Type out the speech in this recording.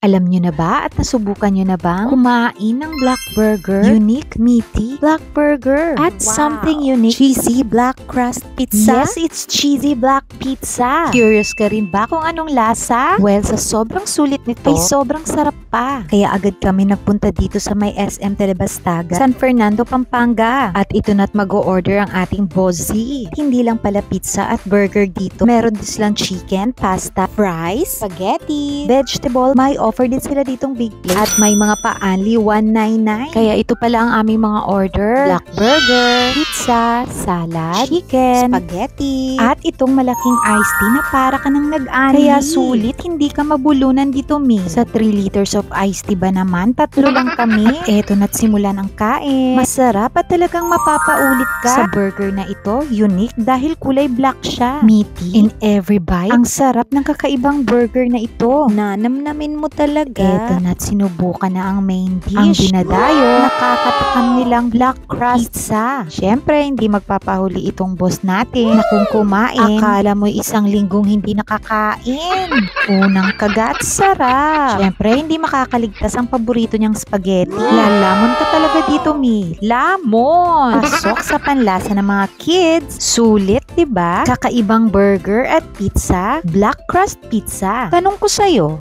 Alam nyo na ba at nasubukan nyo na bang kumain ng black burger? Unique, meaty black burger. At something unique, cheesy black crust pizza. Yes, it's cheesy black pizza. Curious ka rin ba kung anong lasa? Well, sa sobrang sulit nito, ay sobrang sarap pa. Kaya agad kami nagpunta dito sa may SM Telebastaga, San Fernando, Pampanga. At ito na't mag-o-order ang ating Bozzy. Hindi lang pala pizza at burger dito. Meron din silang chicken, pasta, fries, spaghetti, vegetable, may offer din sila ditong big plate. At may mga pa-only $1.99. Kaya ito pala ang aming mga order. Black burger, pizza, salad, chicken, spaghetti, at itong malaking iced tea na para ka nang nag-ani. Kaya sulit, hindi ka mabulunan dito, mi. Sa 3 liters of iced tea ba naman, 3 lang kami. Eto na't simulan ang kain. Masarap at talagang mapapaulit ka. Sa burger na ito, unique dahil kulay black siya. Meaty in every bite. Ang sarap ng kakaibang burger na ito. Nanamnamin mo talaga. Eto na't sinubukan na ang main dish. Ang dinadayo, nakakatakam nilang black crust pizza. Siyempre, hindi magpapahuli itong boss natin na kung kumain, akala mo isang linggong hindi nakakain. Unang kagat, sarap. Siyempre, hindi makakaligtas ang paborito niyang spaghetti. Lalamon ka talaga dito, mi. Lamon! Pasok sa panlasa ng mga kids. Sulit, diba? Kakaibang burger at pizza, black crust pizza. Tanong ko sa'yo,